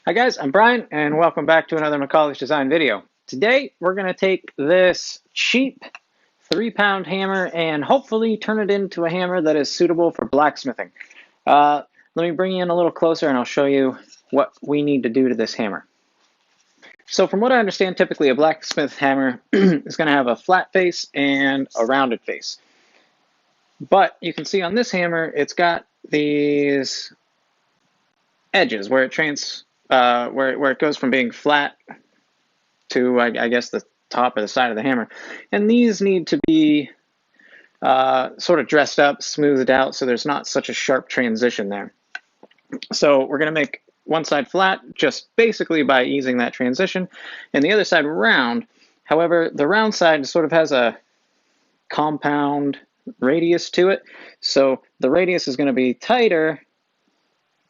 Hi guys, I'm Brian and welcome back to another McCauley's Design video. Today we're going to take this cheap 3-pound hammer and hopefully turn it into a hammer that is suitable for blacksmithing. Let me bring you in a little closer and I'll show you what we need to do to this hammer. So from what I understand, typically a blacksmith hammer is going to have a flat face and a rounded face. But you can see on this hammer it's got these edges where it goes from being flat to I guess the top or the side of the hammer, and these need to be sort of dressed up, smoothed out, so there's not such a sharp transition there. So we're going to make one side flat just basically by easing that transition, and the other side round. However, the round side sort of has a compound radius to it, so the radius is going to be tighter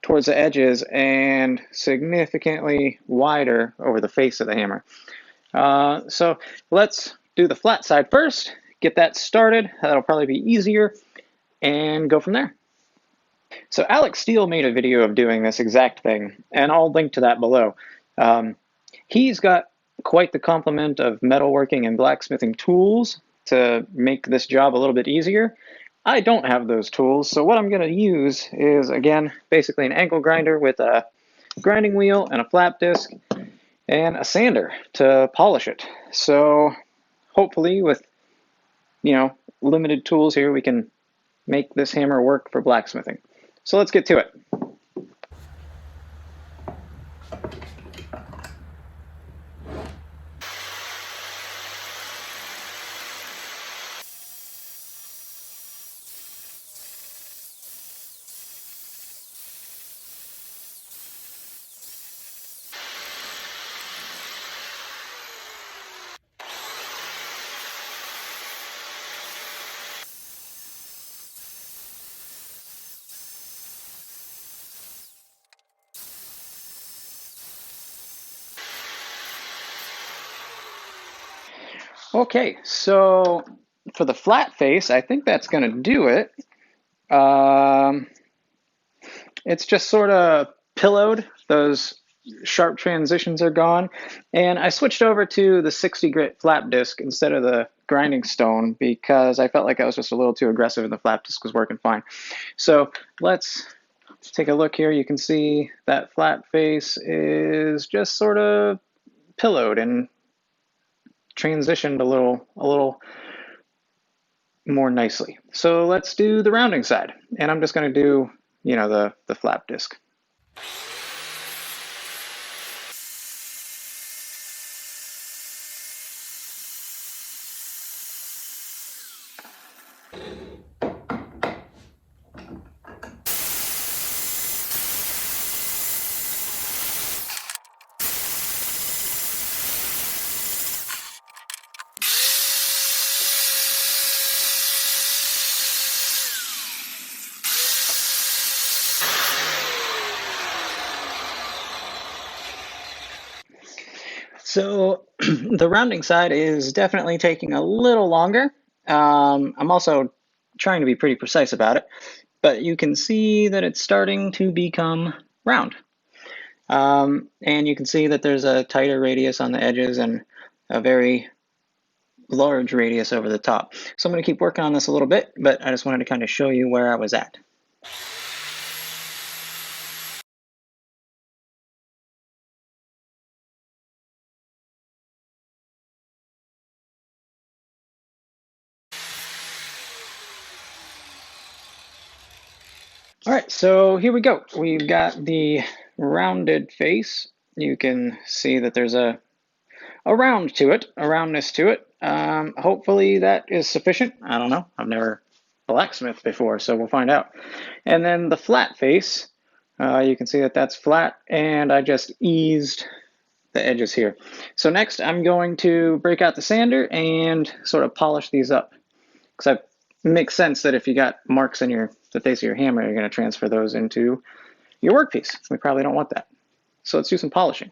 towards the edges and significantly wider over the face of the hammer. So let's do the flat side first, get that started. That'll probably be easier, and go from there. So Alex Steele made a video of doing this exact thing, and I'll link to that below. He's got quite the complement of metalworking and blacksmithing tools to make this job a little bit easier. I don't have those tools, so what I'm going to use is, again, basically an angle grinder with a grinding wheel and a flap disc and a sander to polish it. So hopefully with, limited tools here, we can make this hammer work for blacksmithing. So let's get to it. Okay, so for the flat face, I think that's going to do it. It's just sort of pillowed. Those sharp transitions are gone. And I switched over to the 60 grit flap disc instead of the grinding stone because I felt like I was just a little too aggressive and the flap disc was working fine. So let's take a look here. You can see that flat face is just sort of pillowed and transitioned a little more nicely. So let's do the rounding side. And I'm just going to do, the flap disc. So the rounding side is definitely taking a little longer. I'm also trying to be pretty precise about it, but you can see that it's starting to become round. And you can see that there's a tighter radius on the edges and a very large radius over the top. So I'm going to keep working on this a little bit, but I just wanted to kind of show you where I was at. All right, so here we go. We've got the rounded face. You can see that there's a roundness to it. Hopefully that is sufficient. I don't know. I've never blacksmithed before, so we'll find out. And then the flat face, you can see that that's flat, and I just eased the edges here. So next I'm going to break out the sander and sort of polish these up, because it makes sense that if you got marks on the face of your hammer, you're going to transfer those into your workpiece. We probably don't want that. So let's do some polishing.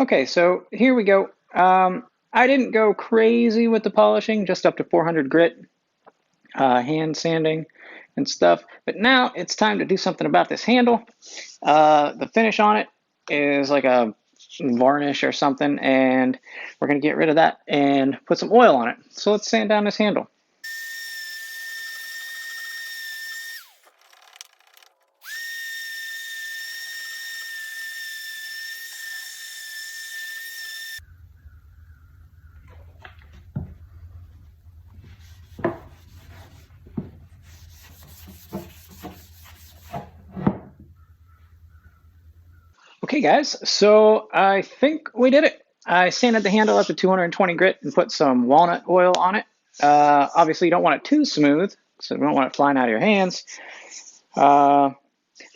Okay, so here we go. I didn't go crazy with the polishing, just up to 400 grit, hand sanding and stuff. But now it's time to do something about this handle. The finish on it is like a varnish or something, and we're going to get rid of that and put some oil on it. So let's sand down this handle. Okay guys, so I think we did it. I sanded the handle up to 220 grit and put some walnut oil on it. Obviously you don't want it too smooth, so you don't want it flying out of your hands.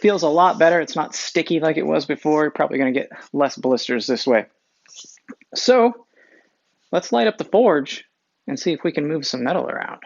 Feels a lot better. It's not sticky like it was before. You're probably going to get less blisters this way. So let's light up the forge and see if we can move some metal around.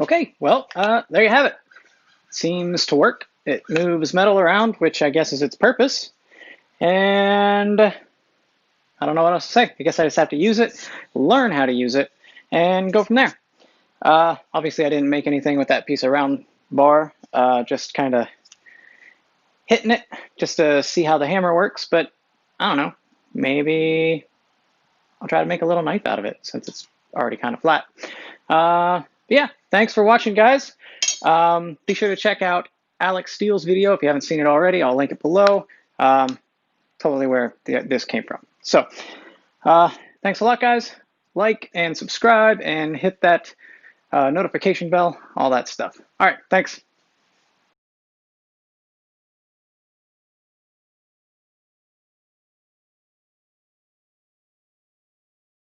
Okay, well, there you have it. Seems to work. It moves metal around, which I guess is its purpose. And I don't know what else to say. I guess I just have to use it, learn how to use it, and go from there. Obviously, I didn't make anything with that piece of round bar, just kind of hitting it just to see how the hammer works. But I don't know, maybe I'll try to make a little knife out of it since it's already kind of flat. Yeah, thanks for watching, guys. Be sure to check out Alex Steele's video if you haven't seen it already. I'll link it below. Totally where this came from. So thanks a lot, guys. Like and subscribe and hit that notification bell, all that stuff. All right, thanks.